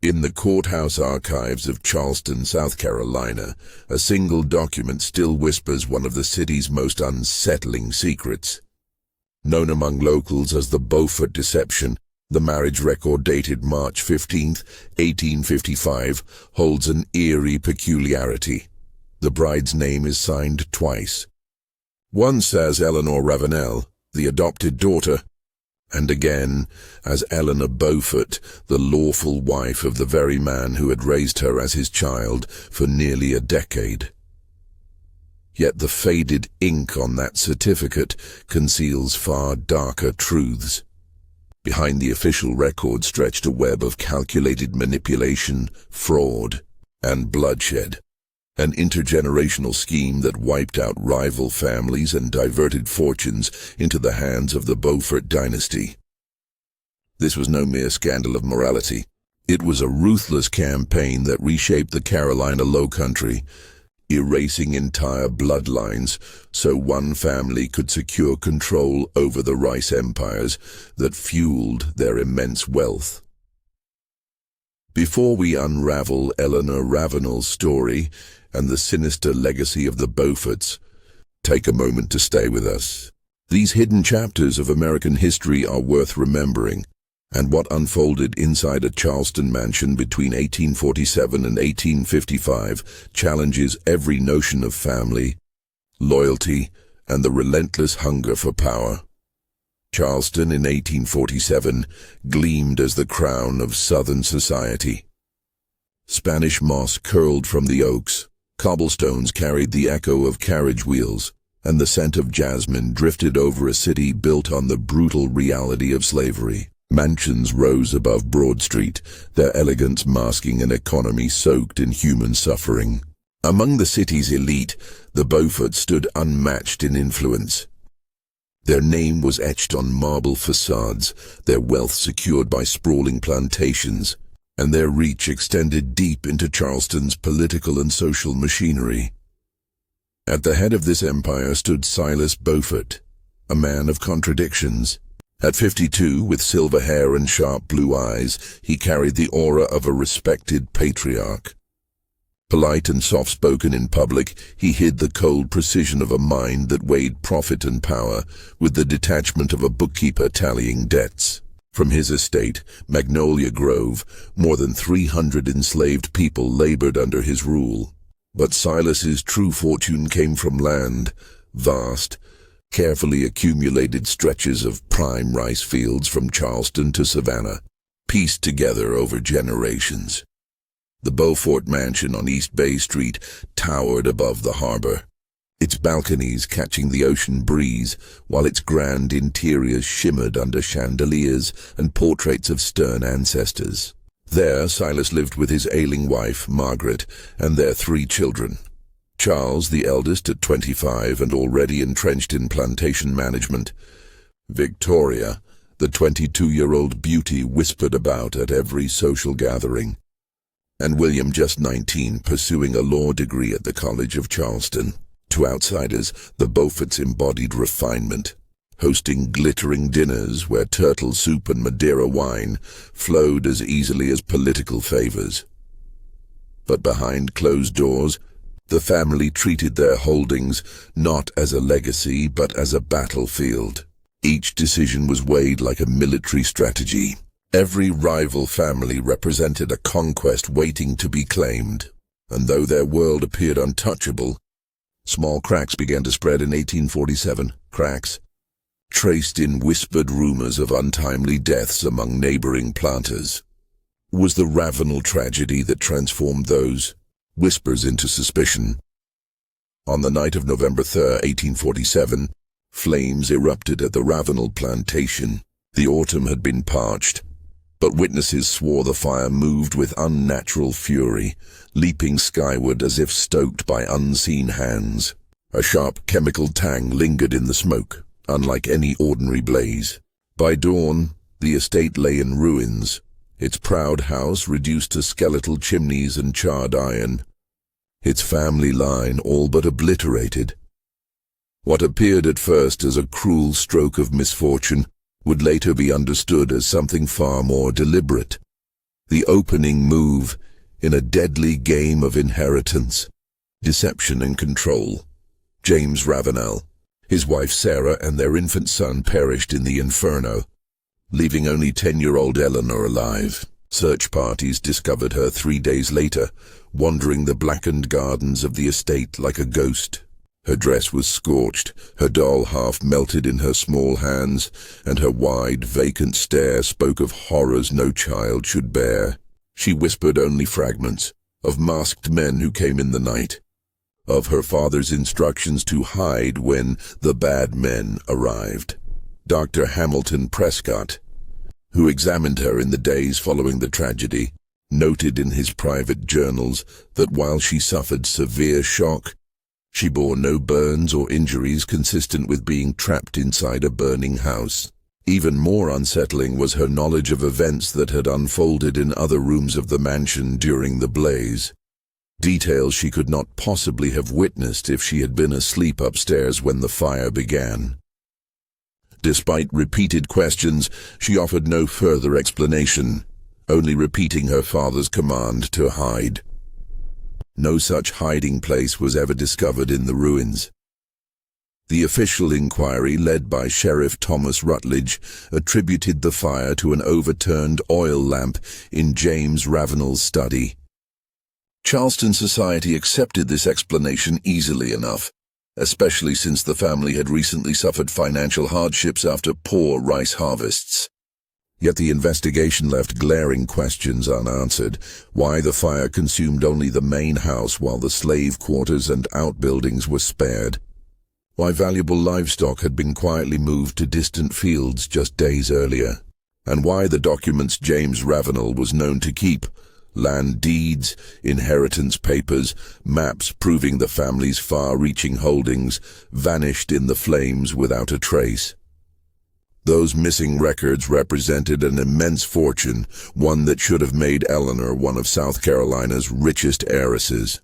In the courthouse archives of Charleston, South Carolina, a single document still whispers one of the city's most unsettling secrets. Known among locals as the Beaufort deception, the marriage record dated March 15, 1855, holds an eerie peculiarity. The bride's name is signed twice. Once as Eleanor Ravenel, the adopted daughter, and again as Eleanor Beaufort, the lawful wife of the very man who had raised her as his child for nearly a decade. Yet the faded ink on that certificate conceals far darker truths. Behind the official record stretched a web of calculated manipulation, fraud, and bloodshed. An intergenerational scheme that wiped out rival families and diverted fortunes into the hands of the Beaufort dynasty. This was no mere scandal of morality. It was a ruthless campaign that reshaped the Carolina Lowcountry, erasing entire bloodlines so one family could secure control over the rice empires that fueled their immense wealth. Before we unravel Eleanor Ravenel's story and the sinister legacy of the Beauforts, take a moment to stay with us. These hidden chapters of American history are worth remembering, and what unfolded inside a Charleston mansion between 1847 and 1855 challenges every notion of family, loyalty, and the relentless hunger for power. Charleston in 1847 gleamed as the crown of Southern society. Spanish moss curled from the oaks, cobblestones carried the echo of carriage wheels, and the scent of jasmine drifted over a city built on the brutal reality of slavery. Mansions rose above Broad Street, their elegance masking an economy soaked in human suffering. Among the city's elite, the Beauforts stood unmatched in influence. Their name was etched on marble facades, their wealth secured by sprawling plantations, and their reach extended deep into Charleston's political and social machinery. At the head of this empire stood Silas Beaufort, a man of contradictions. At 52, with silver hair and sharp blue eyes, he carried the aura of a respected patriarch. Polite and soft-spoken in public, he hid the cold precision of a mind that weighed profit and power with the detachment of a bookkeeper tallying debts. From his estate, Magnolia Grove, more than 300 enslaved people labored under his rule. But Silas's true fortune came from land, vast, carefully accumulated stretches of prime rice fields from Charleston to Savannah, pieced together over generations. The Beaufort mansion on East Bay Street towered above the harbor, its balconies catching the ocean breeze, while its grand interiors shimmered under chandeliers and portraits of stern ancestors. There, Silas lived with his ailing wife, Margaret, and their 3 children. Charles, the eldest, at 25 and already entrenched in plantation management. Victoria, the 22-year-old beauty whispered about at every social gathering. And William, just 19, pursuing a law degree at the College of Charleston. To outsiders, the Beauforts embodied refinement, hosting glittering dinners where turtle soup and Madeira wine flowed as easily as political favors. But behind closed doors, the family treated their holdings not as a legacy but as a battlefield. Each decision was weighed like a military strategy. Every rival family represented a conquest waiting to be claimed, and though their world appeared untouchable, small cracks began to spread in 1847, cracks traced in whispered rumors of untimely deaths among neighboring planters. It was the Ravenel tragedy that transformed those whispers into suspicion. On the night of November 3, 1847, flames erupted at the Ravenel plantation. The autumn had been parched, but witnesses swore the fire moved with unnatural fury, leaping skyward as if stoked by unseen hands. A sharp chemical tang lingered in the smoke, unlike any ordinary blaze. By dawn, the estate lay in ruins, its proud house reduced to skeletal chimneys and charred iron, its family line all but obliterated. What appeared at first as a cruel stroke of misfortune would later be understood as something far more deliberate. The opening move in a deadly game of inheritance, deception and control. James Ravenel, his wife Sarah and their infant son perished in the inferno, leaving only 10-year-old Eleanor alive. Search parties discovered her 3 days later, wandering the blackened gardens of the estate like a ghost. Her dress was scorched, her doll half melted in her small hands, and her wide, vacant stare spoke of horrors no child should bear. She whispered only fragments of masked men who came in the night, of her father's instructions to hide when the bad men arrived. Dr. Hamilton Prescott, who examined her in the days following the tragedy, noted in his private journals that while she suffered severe shock, she bore no burns or injuries consistent with being trapped inside a burning house. Even more unsettling was her knowledge of events that had unfolded in other rooms of the mansion during the blaze. Details she could not possibly have witnessed if she had been asleep upstairs when the fire began. Despite repeated questions, she offered no further explanation, only repeating her father's command to hide. No such hiding place was ever discovered in the ruins. The official inquiry, led by Sheriff Thomas Rutledge, attributed the fire to an overturned oil lamp in James Ravenel's study. Charleston society accepted this explanation easily enough, especially since the family had recently suffered financial hardships after poor rice harvests. Yet the investigation left glaring questions unanswered: why the fire consumed only the main house while the slave quarters and outbuildings were spared, why valuable livestock had been quietly moved to distant fields just days earlier, and why the documents James Ravenel was known to keep, land deeds, inheritance papers, maps proving the family's far-reaching holdings, vanished in the flames without a trace. Those missing records represented an immense fortune, one that should have made Eleanor one of South Carolina's richest heiresses.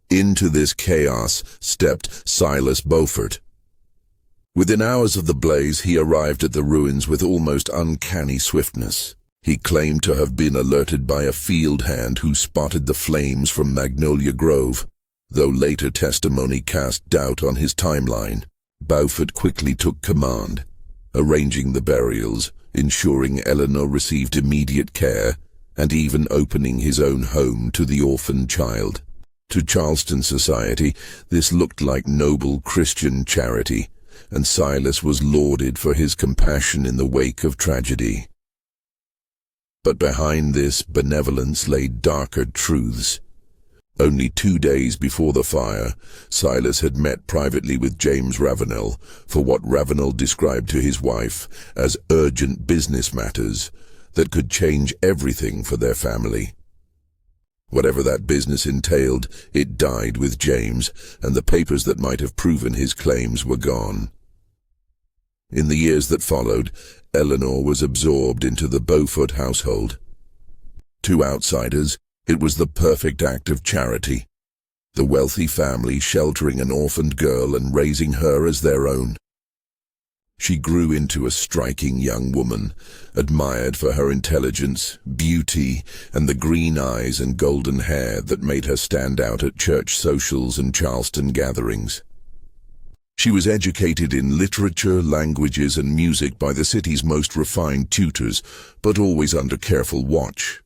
Into this chaos stepped Silas Beaufort. Within hours of the blaze, he arrived at the ruins with almost uncanny swiftness. He claimed to have been alerted by a field hand who spotted the flames from Magnolia Grove, though later testimony cast doubt on his timeline. Beaufort quickly took command, arranging the burials, ensuring Eleanor received immediate care, and even opening his own home to the orphaned child. To Charleston society, this looked like noble Christian charity, and Silas was lauded for his compassion in the wake of tragedy. But behind this benevolence lay darker truths. Only 2 days before the fire, Silas had met privately with James Ravenel for what Ravenel described to his wife as urgent business matters that could change everything for their family. Whatever that business entailed, it died with James, and the papers that might have proven his claims were gone. In the years that followed, Eleanor was absorbed into the Beaufort household. To outsiders, it was the perfect act of charity, the wealthy family sheltering an orphaned girl and raising her as their own. She grew into a striking young woman, admired for her intelligence, beauty, and the green eyes and golden hair that made her stand out at church socials and Charleston gatherings. She was educated in literature, languages, and music by the city's most refined tutors, but always under careful watch.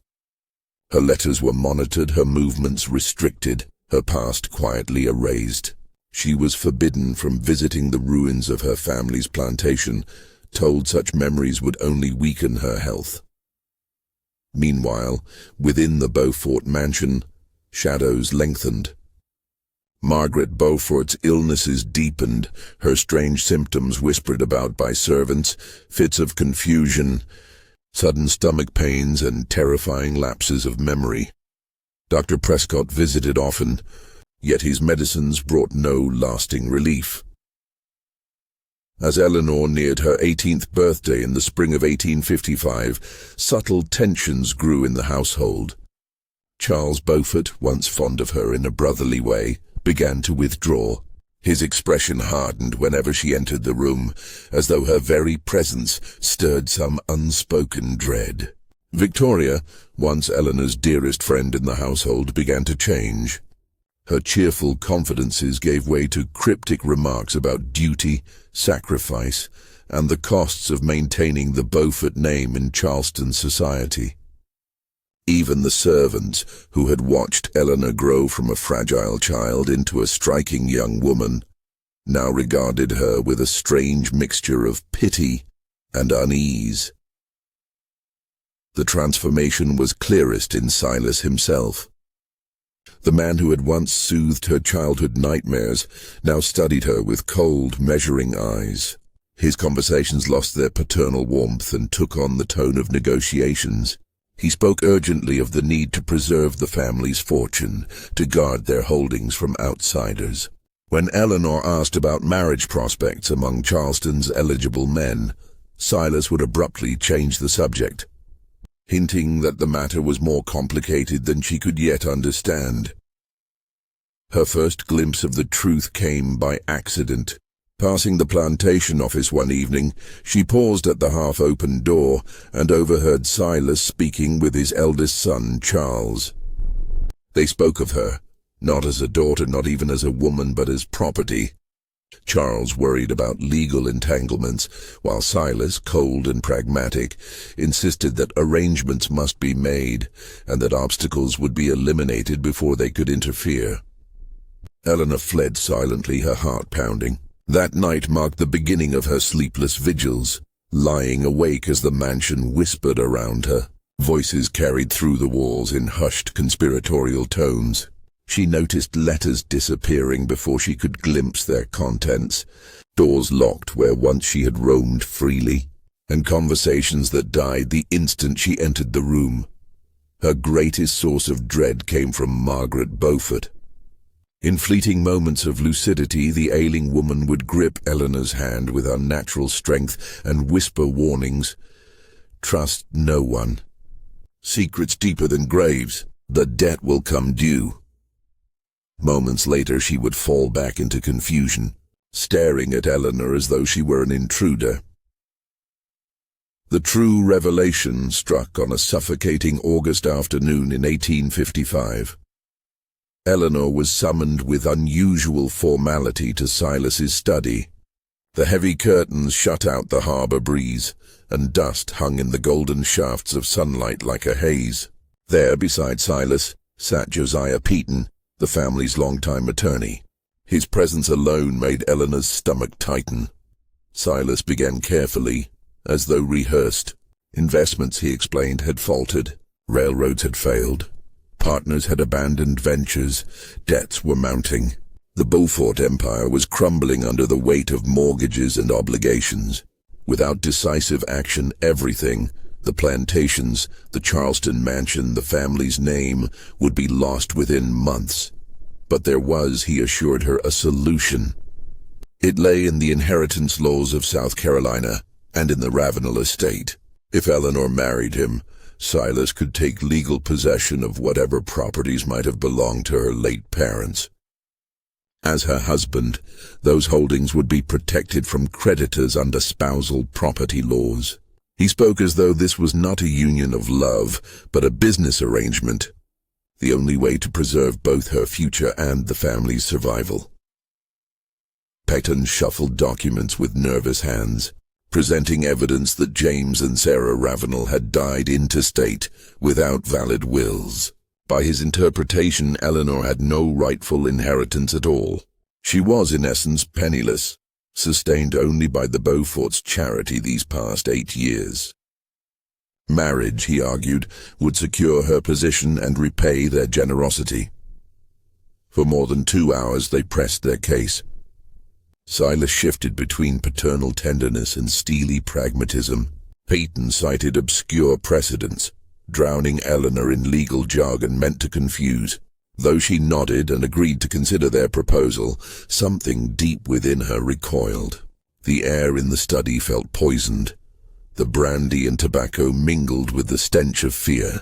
Her letters were monitored, her movements restricted, her past quietly erased. She was forbidden from visiting the ruins of her family's plantation, told such memories would only weaken her health. Meanwhile, within the Beaufort mansion, shadows lengthened. Margaret Beaufort's illnesses deepened, her strange symptoms whispered about by servants, fits of confusion, sudden stomach pains, and terrifying lapses of memory. Dr. Prescott visited often, yet his medicines brought no lasting relief. As Eleanor neared her 18th birthday in the spring of 1855, subtle tensions grew in the household. Charles Beaufort, once fond of her in a brotherly way, began to withdraw. His expression hardened whenever she entered the room, as though her very presence stirred some unspoken dread. Victoria, once Eleanor's dearest friend in the household, began to change. Her cheerful confidences gave way to cryptic remarks about duty, sacrifice, and the costs of maintaining the Beaufort name in Charleston society. Even the servants, who had watched Eleanor grow from a fragile child into a striking young woman, now regarded her with a strange mixture of pity and unease. The transformation was clearest in Silas himself. The man who had once soothed her childhood nightmares now studied her with cold, measuring eyes. His conversations lost their paternal warmth and took on the tone of negotiations. He spoke urgently of the need to preserve the family's fortune, to guard their holdings from outsiders. When Eleanor asked about marriage prospects among Charleston's eligible men, Silas would abruptly change the subject, hinting that the matter was more complicated than she could yet understand. Her first glimpse of the truth came by accident. Passing the plantation office one evening, she paused at the half-open door and overheard Silas speaking with his eldest son, Charles. They spoke of her, not as a daughter, not even as a woman, but as property. Charles worried about legal entanglements, while Silas, cold and pragmatic, insisted that arrangements must be made and that obstacles would be eliminated before they could interfere. Eleanor fled silently, her heart pounding. That night marked the beginning of her sleepless vigils, lying awake as the mansion whispered around her. Voices carried through the walls in hushed conspiratorial tones. She noticed letters disappearing before she could glimpse their contents, doors locked where once she had roamed freely, and conversations that died the instant she entered the room. Her greatest source of dread came from Margaret Beaufort. In fleeting moments of lucidity, the ailing woman would grip Eleanor's hand with unnatural strength and whisper warnings. Trust no one. Secrets deeper than graves. The debt will come due. Moments later, she would fall back into confusion, staring at Eleanor as though she were an intruder. The true revelation struck on a suffocating August afternoon in 1855. Eleanor was summoned with unusual formality to Silas's study. The heavy curtains shut out the harbor breeze, and dust hung in the golden shafts of sunlight like a haze. There, beside Silas, sat Josiah Peaton, the family's longtime attorney. His presence alone made Eleanor's stomach tighten. Silas began carefully, as though rehearsed. Investments, he explained, had faltered. Railroads had failed. Partners had abandoned ventures. Debts were mounting. The Beaufort empire was crumbling under the weight of mortgages and obligations. Without decisive action, everything, the plantations, the Charleston mansion, the family's name, would be lost within months. But there was, he assured her, a solution. It lay in the inheritance laws of South Carolina and in the Ravenel estate. If Eleanor married him, Silas could take legal possession of whatever properties might have belonged to her late parents. As her husband, those holdings would be protected from creditors under spousal property laws. He spoke as though this was not a union of love, but a business arrangement, the only way to preserve both her future and the family's survival. Peaton shuffled documents with nervous hands, presenting evidence that James and Sarah Ravenel had died intestate without valid wills. By his interpretation, Eleanor had no rightful inheritance at all. She was, in essence, penniless, sustained only by the Beaufort's charity these past 8 years. Marriage, he argued, would secure her position and repay their generosity. For more than 2 hours they pressed their case. Silas shifted between paternal tenderness and steely pragmatism. Peaton cited obscure precedents, drowning Eleanor in legal jargon meant to confuse. Though she nodded and agreed to consider their proposal, something deep within her recoiled. The air in the study felt poisoned. The brandy and tobacco mingled with the stench of fear.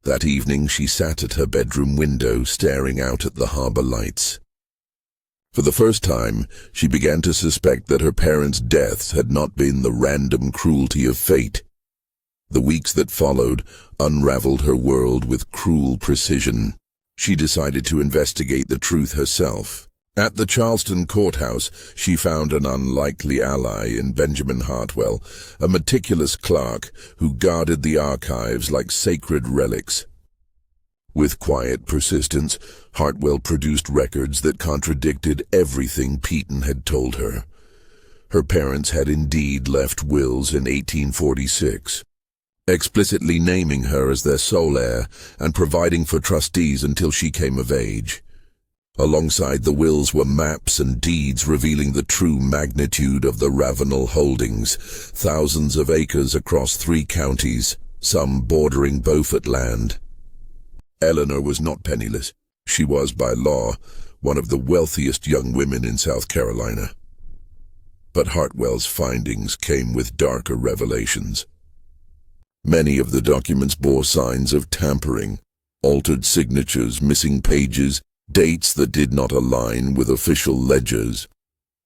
That evening she sat at her bedroom window, staring out at the harbor lights. For the first time, she began to suspect that her parents' deaths had not been the random cruelty of fate. The weeks that followed unraveled her world with cruel precision. She decided to investigate the truth herself. At the Charleston courthouse, she found an unlikely ally in Benjamin Hartwell, a meticulous clerk who guarded the archives like sacred relics. With quiet persistence, Hartwell produced records that contradicted everything Peyton had told her. Her parents had indeed left wills in 1846, explicitly naming her as their sole heir and providing for trustees until she came of age. Alongside the wills were maps and deeds revealing the true magnitude of the Ravenel holdings, thousands of acres across 3 counties, some bordering Beaufort land. Eleanor was not penniless. She was, by law, one of the wealthiest young women in South Carolina. But Hartwell's findings came with darker revelations. Many of the documents bore signs of tampering, altered signatures, missing pages, dates that did not align with official ledgers.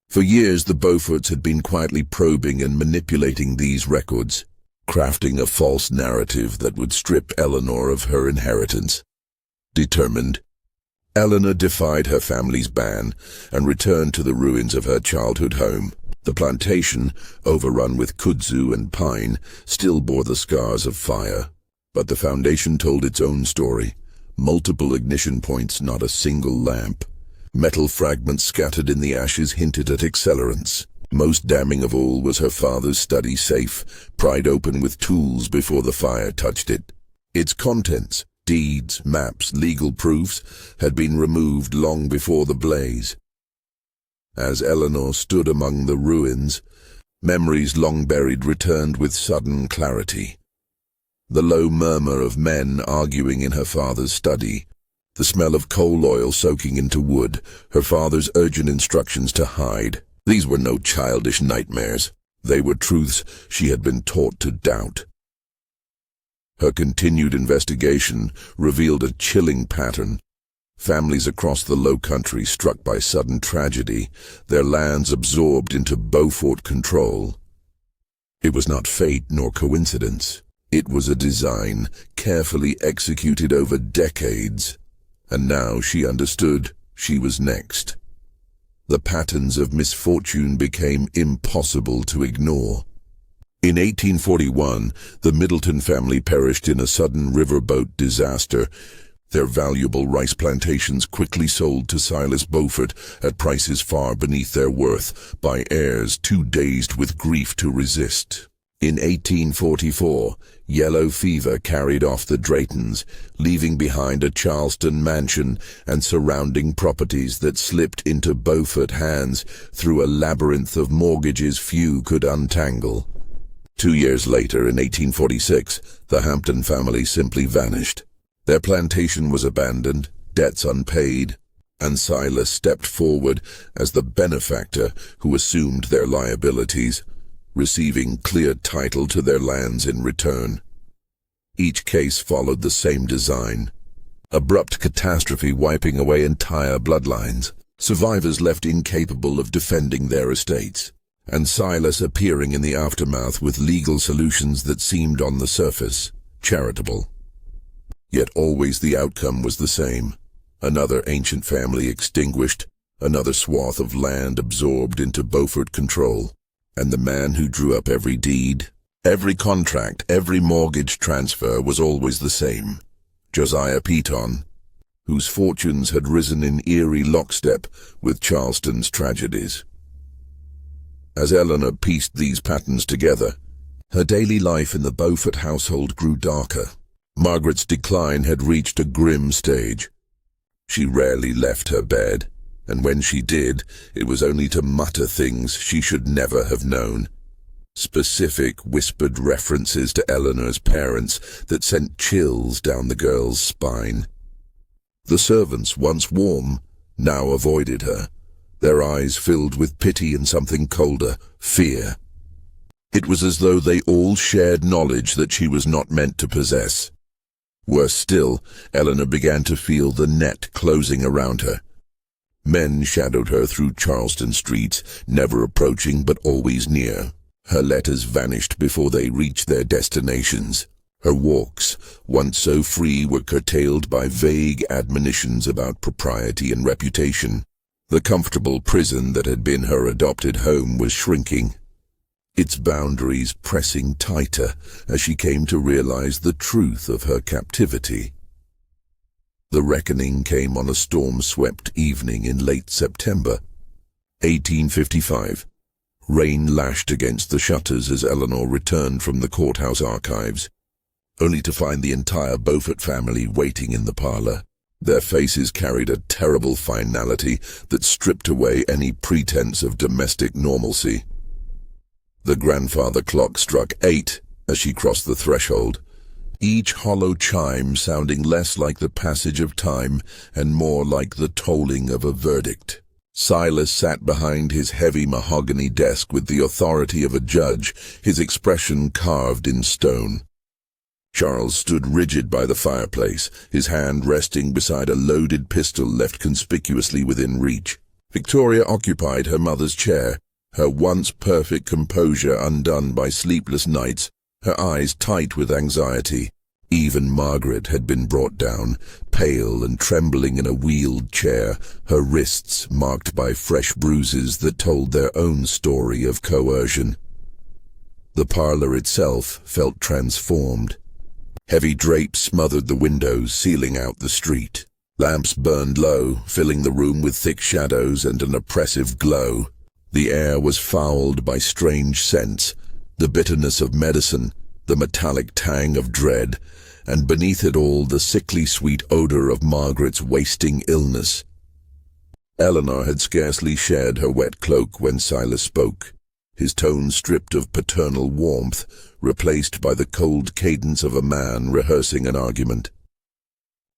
For years, the Beauforts had been quietly probing and manipulating these records, crafting a false narrative that would strip Eleanor of her inheritance. Determined, Eleanor defied her family's ban and returned to the ruins of her childhood home. The plantation, overrun with kudzu and pine, still bore the scars of fire, but the foundation told its own story. Multiple ignition points, not a single lamp. Metal fragments scattered in the ashes hinted at accelerants. Most damning of all was her father's study safe, pried open with tools before the fire touched it. Its contents, deeds, maps, legal proofs, had been removed long before the blaze. As Eleanor stood among the ruins, memories long buried returned with sudden clarity. The low murmur of men arguing in her father's study, the smell of coal oil soaking into wood, her father's urgent instructions to hide. These were no childish nightmares. They were truths she had been taught to doubt. Her continued investigation revealed a chilling pattern. Families across the Low Country struck by sudden tragedy, their lands absorbed into Beaufort control. It was not fate nor coincidence. It was a design carefully executed over decades, and now she understood she was next. The patterns of misfortune became impossible to ignore. In 1841, the Middleton family perished in a sudden riverboat disaster. Their valuable rice plantations quickly sold to Silas Beaufort at prices far beneath their worth by heirs too dazed with grief to resist. In 1844, yellow fever carried off the Draytons, leaving behind a Charleston mansion and surrounding properties that slipped into Beaufort hands through a labyrinth of mortgages few could untangle. 2 years later, in 1846, the Hampton family simply vanished. Their plantation was abandoned, debts unpaid, and Silas stepped forward as the benefactor who assumed their liabilities, receiving clear title to their lands in return. Each case followed the same design. Abrupt catastrophe wiping away entire bloodlines, survivors left incapable of defending their estates, and Silas appearing in the aftermath with legal solutions that seemed on the surface charitable. Yet always the outcome was the same. Another ancient family extinguished, another swath of land absorbed into Beaufort control. And the man who drew up every deed, every contract, every mortgage transfer was always the same. Josiah Peyton, whose fortunes had risen in eerie lockstep with Charleston's tragedies. As Eleanor pieced these patterns together, her daily life in the Beaufort household grew darker. Margaret's decline had reached a grim stage. She rarely left her bed, and when she did, it was only to mutter things she should never have known. Specific, whispered references to Eleanor's parents that sent chills down the girl's spine. The servants, once warm, now avoided her, their eyes filled with pity and something colder, fear. It was as though they all shared knowledge that she was not meant to possess. Worse still, Eleanor began to feel the net closing around her. Men shadowed her through Charleston streets, never approaching but always near. Her letters vanished before they reached their destinations. Her walks, once so free, were curtailed by vague admonitions about propriety and reputation. The comfortable prison that had been her adopted home was shrinking, its boundaries pressing tighter as she came to realize the truth of her captivity. The reckoning came on a storm-swept evening in late September, 1855. Rain lashed against the shutters as Eleanor returned from the courthouse archives, only to find the entire Beaufort family waiting in the parlor. Their faces carried a terrible finality that stripped away any pretense of domestic normalcy. The grandfather clock struck 8 as she crossed the threshold, each hollow chime sounding less like the passage of time and more like the tolling of a verdict. Silas sat behind his heavy mahogany desk with the authority of a judge, his expression carved in stone. Charles stood rigid by the fireplace, his hand resting beside a loaded pistol left conspicuously within reach. Victoria occupied her mother's chair, her once perfect composure undone by sleepless nights, her eyes tight with anxiety. Even Margaret had been brought down, pale and trembling in a wheeled chair, her wrists marked by fresh bruises that told their own story of coercion. The parlor itself felt transformed. Heavy drapes smothered the windows, sealing out the street. Lamps burned low, filling the room with thick shadows and an oppressive glow. The air was fouled by strange scents, the bitterness of medicine, the metallic tang of dread, and beneath it all the sickly sweet odor of Margaret's wasting illness. Eleanor had scarcely shed her wet cloak when Silas spoke, his tone stripped of paternal warmth, replaced by the cold cadence of a man rehearsing an argument.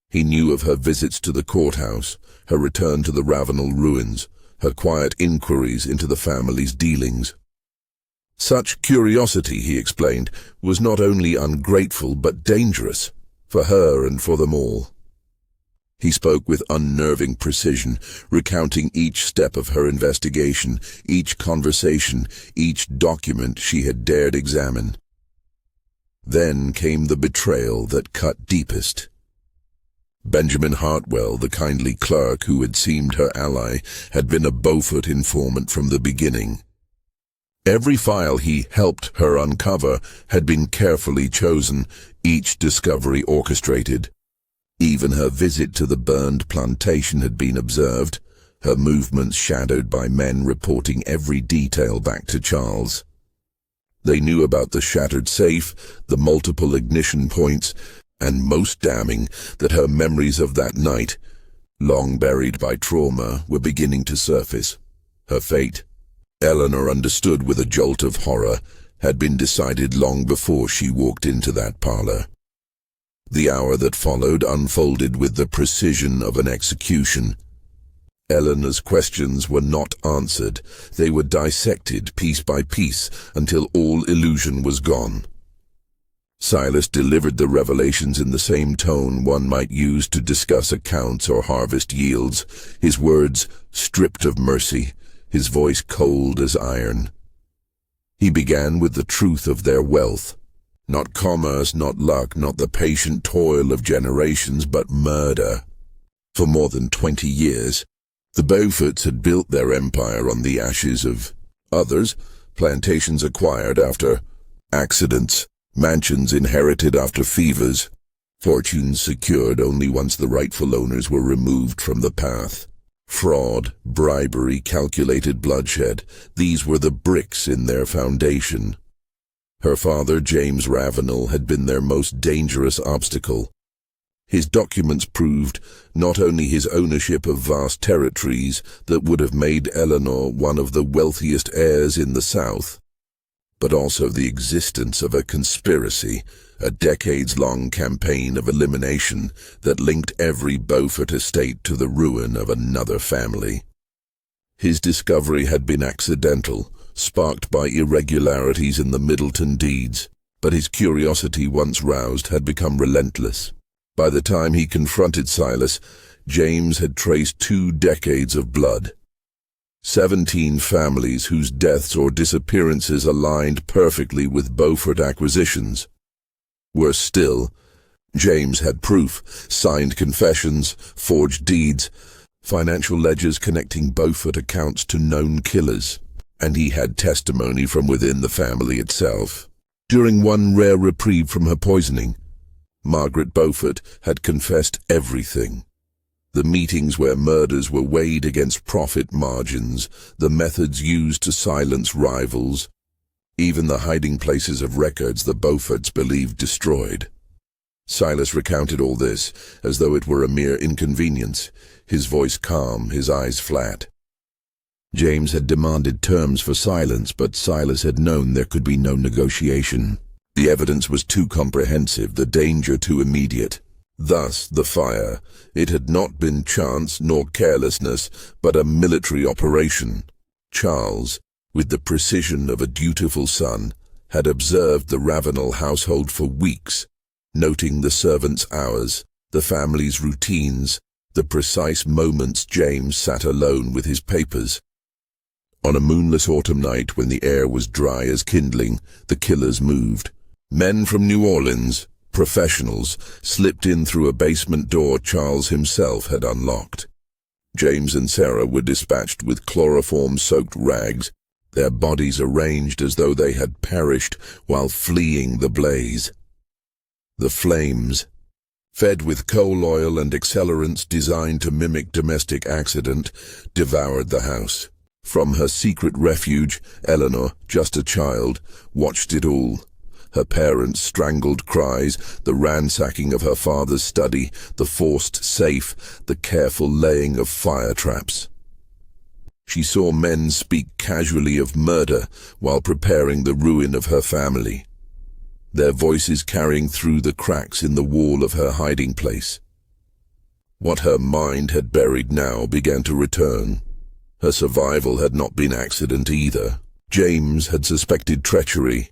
He knew of her visits to the courthouse, her return to the Ravenel ruins, her quiet inquiries into the family's dealings. Such curiosity, he explained, was not only ungrateful but dangerous, for her and for them all. He spoke with unnerving precision, recounting each step of her investigation, each conversation, each document she had dared examine. Then came the betrayal that cut deepest. Benjamin Hartwell, the kindly clerk who had seemed her ally, had been a Beaufort informant from the beginning. Every file he helped her uncover had been carefully chosen, each discovery orchestrated. Even her visit to the burned plantation had been observed, her movements shadowed by men reporting every detail back to Charles. They knew about the shattered safe, the multiple ignition points, and most damning, that her memories of that night, long buried by trauma, were beginning to surface. Her fate, Eleanor understood with a jolt of horror, had been decided long before she walked into that parlor. The hour that followed unfolded with the precision of an execution. Eleanor's questions were not answered. They were dissected piece by piece until all illusion was gone. Silas delivered the revelations in the same tone one might use to discuss accounts or harvest yields, his words stripped of mercy, his voice cold as iron. He began with the truth of their wealth. Not commerce, not luck, not the patient toil of generations, but murder. For more than 20 years, the Beauforts had built their empire on the ashes of others, plantations acquired after accidents, mansions inherited after fevers, fortunes secured only once the rightful owners were removed from the path. Fraud, bribery, calculated bloodshed, these were the bricks in their foundation. Her father, James Ravenel, had been their most dangerous obstacle. His documents proved not only his ownership of vast territories that would have made Eleanor one of the wealthiest heirs in the South, but also the existence of a conspiracy, a decades-long campaign of elimination that linked every Beaufort estate to the ruin of another family. His discovery had been accidental, sparked by irregularities in the Middleton deeds, but his curiosity, once roused, had become relentless. By the time he confronted Silas, James had traced 2 decades of blood. 17 families whose deaths or disappearances aligned perfectly with Beaufort acquisitions. Worse still, James had proof, signed confessions, forged deeds, financial ledgers connecting Beaufort accounts to known killers, and he had testimony from within the family itself. During one rare reprieve from her poisoning, Margaret Beaufort had confessed everything. The meetings where murders were weighed against profit margins, the methods used to silence rivals, even the hiding places of records the Beauforts believed destroyed. Silas recounted all this as though it were a mere inconvenience, his voice calm, his eyes flat. James had demanded terms for silence, but Silas had known there could be no negotiation. The evidence was too comprehensive, the danger too immediate. Thus the fire. It had not been chance nor carelessness, but a military operation. Charles, with the precision of a dutiful son, had observed the Ravenel household for weeks, noting the servants' hours, the family's routines, the precise moments James sat alone with his papers. On a moonless autumn night when the air was dry as kindling, the killers moved. Men from New Orleans, professionals, slipped in through a basement door Charles himself had unlocked. James and Sarah were dispatched with chloroform-soaked rags, their bodies arranged as though they had perished while fleeing the blaze. The flames, fed with coal oil and accelerants designed to mimic domestic accident, devoured the house. From her secret refuge, Eleanor, just a child, watched it all. Her parents' strangled cries, the ransacking of her father's study, the forced safe, the careful laying of fire traps. She saw men speak casually of murder while preparing the ruin of her family, their voices carrying through the cracks in the wall of her hiding place. What her mind had buried now began to return. Her survival had not been accident either. James had suspected treachery,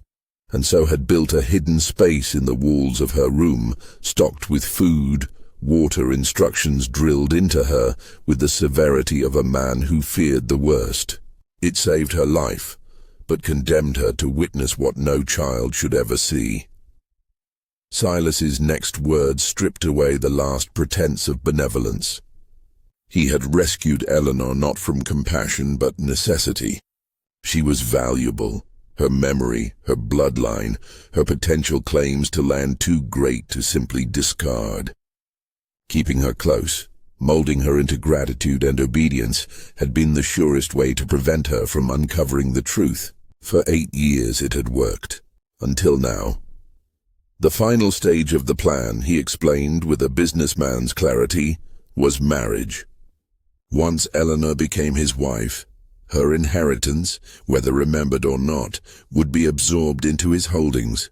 and so had built a hidden space in the walls of her room, stocked with food, water, instructions drilled into her with the severity of a man who feared the worst. It saved her life, but condemned her to witness what no child should ever see. Silas's next words stripped away the last pretense of benevolence. He had rescued Eleanor not from compassion but necessity. She was valuable. Her memory, her bloodline, her potential claims to land too great to simply discard. Keeping her close, molding her into gratitude and obedience, had been the surest way to prevent her from uncovering the truth. For 8 years it had worked, until now. The final stage of the plan, he explained with a businessman's clarity, was marriage. Once Eleanor became his wife, her inheritance, whether remembered or not, would be absorbed into his holdings.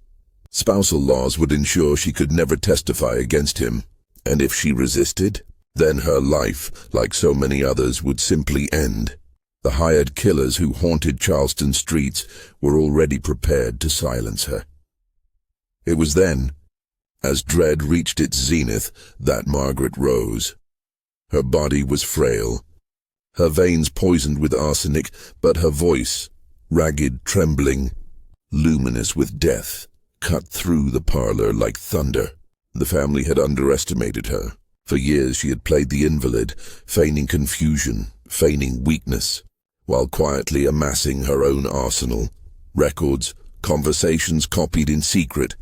Spousal laws would ensure she could never testify against him, and if she resisted, then her life, like so many others, would simply end. The hired killers who haunted Charleston streets were already prepared to silence her. It was then, as dread reached its zenith, that Margaret rose. Her body was frail, her veins poisoned with arsenic, but her voice, ragged, trembling, luminous with death, cut through the parlor like thunder. The family had underestimated her. For years she had played the invalid, feigning confusion, feigning weakness, while quietly amassing her own arsenal. Records, conversations copied in secret,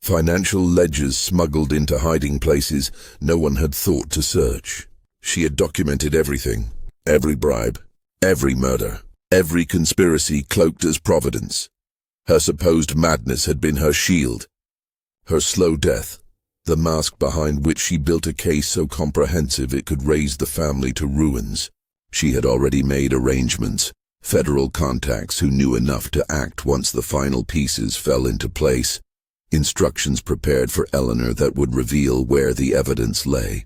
financial ledgers smuggled into hiding places no one had thought to search. She had documented everything, every bribe, every murder, every conspiracy cloaked as providence. Her supposed madness had been her shield. Her slow death, the mask behind which she built a case so comprehensive it could raise the family to ruins. She had already made arrangements, federal contacts who knew enough to act once the final pieces fell into place, instructions prepared for Eleanor that would reveal where the evidence lay.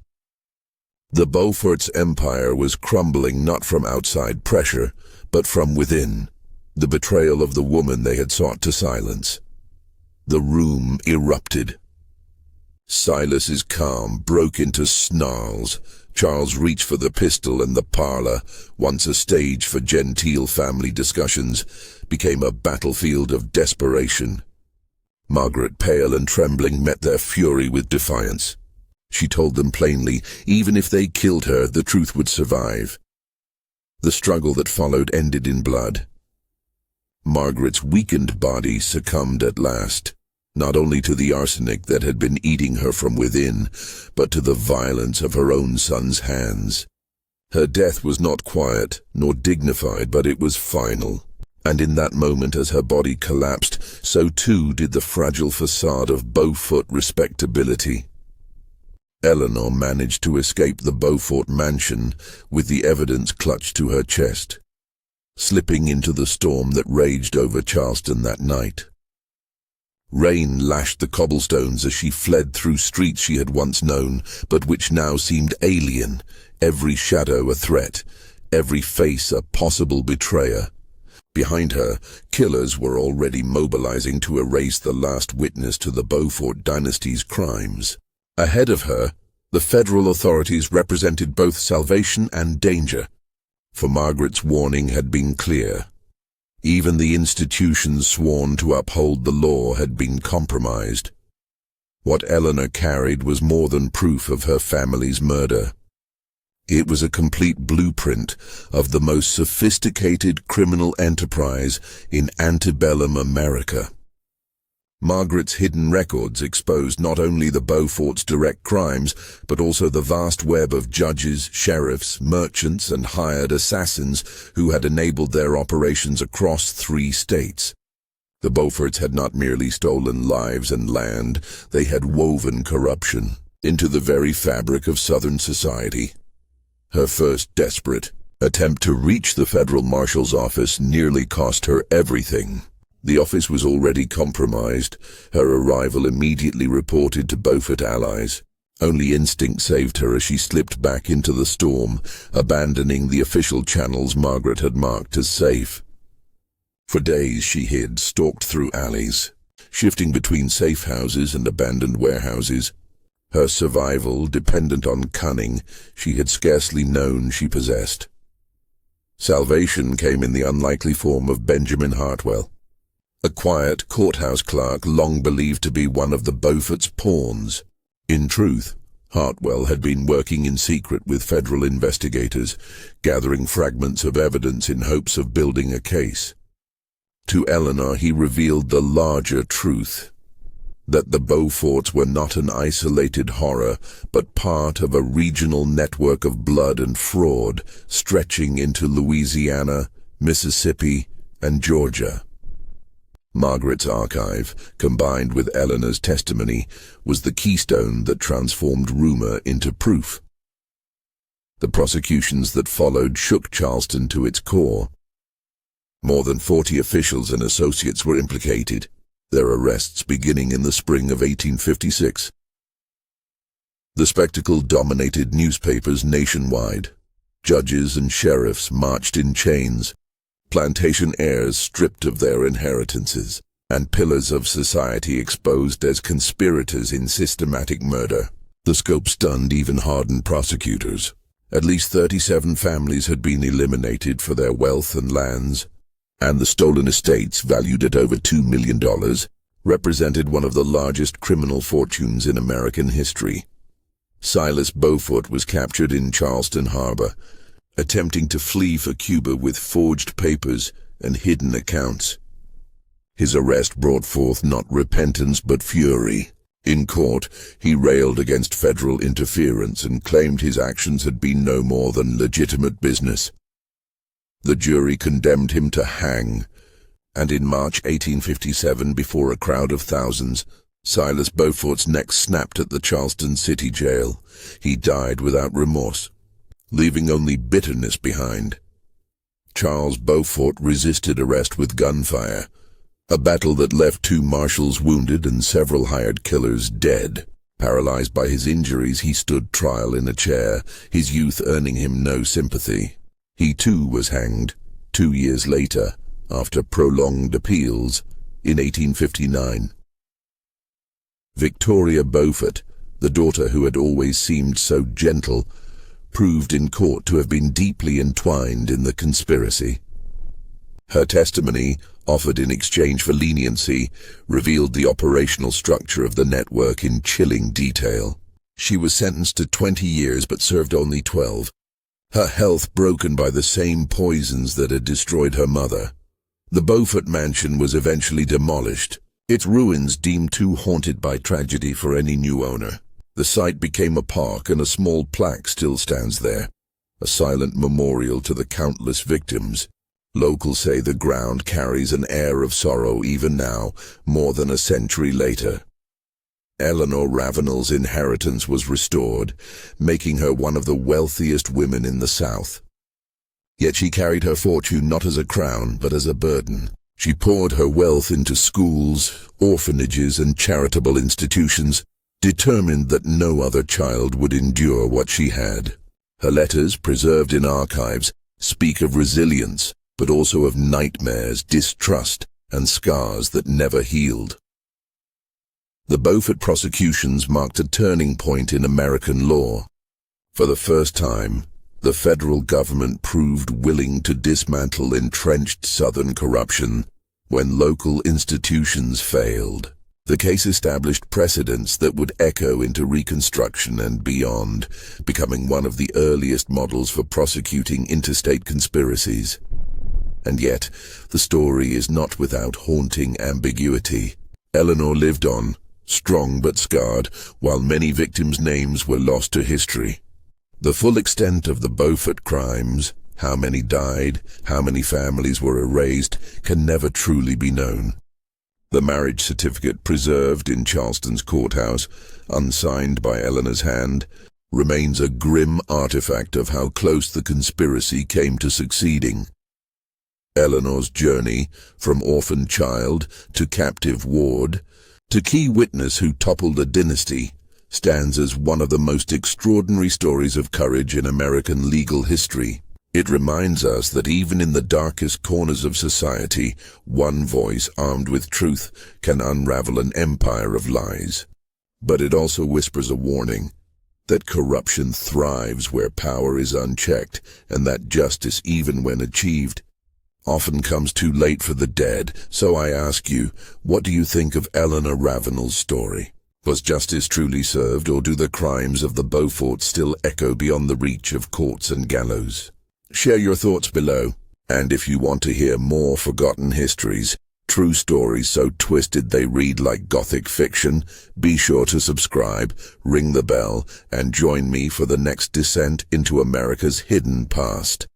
The Beaufort's empire was crumbling not from outside pressure, but from within, the betrayal of the woman they had sought to silence. The room erupted. Silas's calm broke into snarls. Charles reached for the pistol, and the parlor, once a stage for genteel family discussions, became a battlefield of desperation. Margaret, pale and trembling, met their fury with defiance. She told them plainly, even if they killed her, the truth would survive. The struggle that followed ended in blood. Margaret's weakened body succumbed at last, not only to the arsenic that had been eating her from within, but to the violence of her own son's hands. Her death was not quiet nor dignified, but it was final. And in that moment, as her body collapsed, so too did the fragile facade of Beaufort respectability. Eleanor managed to escape the Beaufort mansion with the evidence clutched to her chest, slipping into the storm that raged over Charleston that night. Rain lashed the cobblestones as she fled through streets she had once known, but which now seemed alien, every shadow a threat, every face a possible betrayer. Behind her, killers were already mobilizing to erase the last witness to the Beaufort dynasty's crimes. Ahead of her, the federal authorities represented both salvation and danger, for Margaret's warning had been clear. Even the institutions sworn to uphold the law had been compromised. What Eleanor carried was more than proof of her family's murder. It was a complete blueprint of the most sophisticated criminal enterprise in antebellum America. Margaret's hidden records exposed not only the Beaufort's direct crimes, but also the vast web of judges, sheriffs, merchants, and hired assassins who had enabled their operations across 3 states. The Beauforts had not merely stolen lives and land, they had woven corruption into the very fabric of Southern society. Her first desperate attempt to reach the federal marshal's office nearly cost her everything. The office was already compromised. Her arrival immediately reported to Beaufort allies. Only instinct saved her as she slipped back into the storm, abandoning the official channels Margaret had marked as safe. For days she hid, stalked through alleys, shifting between safe houses and abandoned warehouses. Her survival dependent on cunning she had scarcely known she possessed. Salvation came in the unlikely form of Benjamin Hartwell, a quiet courthouse clerk long believed to be one of the Beaufort's pawns. In truth, Hartwell had been working in secret with federal investigators, gathering fragments of evidence in hopes of building a case. To Eleanor he revealed the larger truth, that the Beauforts were not an isolated horror, but part of a regional network of blood and fraud stretching into Louisiana, Mississippi, and Georgia. Margaret's archive, combined with Eleanor's testimony, was the keystone that transformed rumor into proof. The prosecutions that followed shook Charleston to its core. More than 40 officials and associates were implicated, their arrests beginning in the spring of 1856. The spectacle dominated newspapers nationwide. Judges and sheriffs marched in chains, plantation heirs stripped of their inheritances, and pillars of society exposed as conspirators in systematic murder. The scope stunned even hardened prosecutors. At least 37 families had been eliminated for their wealth and lands, and the stolen estates, valued at over $2 million, represented one of the largest criminal fortunes in American history. Silas Beaufort was captured in Charleston harbor, attempting to flee for Cuba with forged papers and hidden accounts. His arrest brought forth not repentance but fury. In court, he railed against federal interference and claimed his actions had been no more than legitimate business. The jury condemned him to hang, and in March 1857, before a crowd of thousands, Silas Beaufort's neck snapped at the Charleston city jail. He died without remorse, leaving only bitterness behind. Charles Beaufort resisted arrest with gunfire, a battle that left 2 marshals wounded and several hired killers dead. Paralyzed by his injuries, he stood trial in a chair, his youth earning him no sympathy. He too was hanged, 2 years later, after prolonged appeals, in 1859. Victoria Beaufort, The daughter, who had always seemed so gentle, proved in court to have been deeply entwined in the conspiracy. Her testimony, offered in exchange for leniency, revealed the operational structure of the network in chilling detail. She was sentenced to 20 years but served only 12, her health broken by the same poisons that had destroyed her mother. The Beaufort mansion was eventually demolished, its ruins deemed too haunted by tragedy for any new owner. The site became a park, and a small plaque still stands there, a silent memorial to the countless victims. Locals say the ground carries an air of sorrow even now, more than a century later. Eleanor Ravenel's inheritance was restored, making her one of the wealthiest women in the South. Yet she carried her fortune not as a crown, but as a burden. She poured her wealth into schools, orphanages, and charitable institutions, determined that no other child would endure what she had. Her letters, preserved in archives, speak of resilience, but also of nightmares, distrust, and scars that never healed. The Beaufort prosecutions marked a turning point in American law. For the first time, the federal government proved willing to dismantle entrenched Southern corruption when local institutions failed. The case established precedents that would echo into Reconstruction and beyond, becoming one of the earliest models for prosecuting interstate conspiracies. And yet, the story is not without haunting ambiguity. Eleanor lived on, strong but scarred, while many victims' names were lost to history. The full extent of the Beaufort crimes, how many died, how many families were erased, can never truly be known. The marriage certificate preserved in Charleston's courthouse, unsigned by Eleanor's hand, remains a grim artifact of how close the conspiracy came to succeeding. Eleanor's journey, from orphaned child to captive ward, to key witness who toppled a dynasty, stands as one of the most extraordinary stories of courage in American legal history. It reminds us that even in the darkest corners of society, one voice armed with truth can unravel an empire of lies. But it also whispers a warning that corruption thrives where power is unchecked, and that justice, even when achieved, often comes too late for the dead. So I ask you, what do you think of Eleanor Ravenel's story? Was justice truly served, or do the crimes of the Beauforts still echo beyond the reach of courts and gallows? Share your thoughts below, and if you want to hear more forgotten histories, true stories so twisted they read like Gothic fiction, be sure to subscribe, ring the bell, and join me for the next descent into America's hidden past.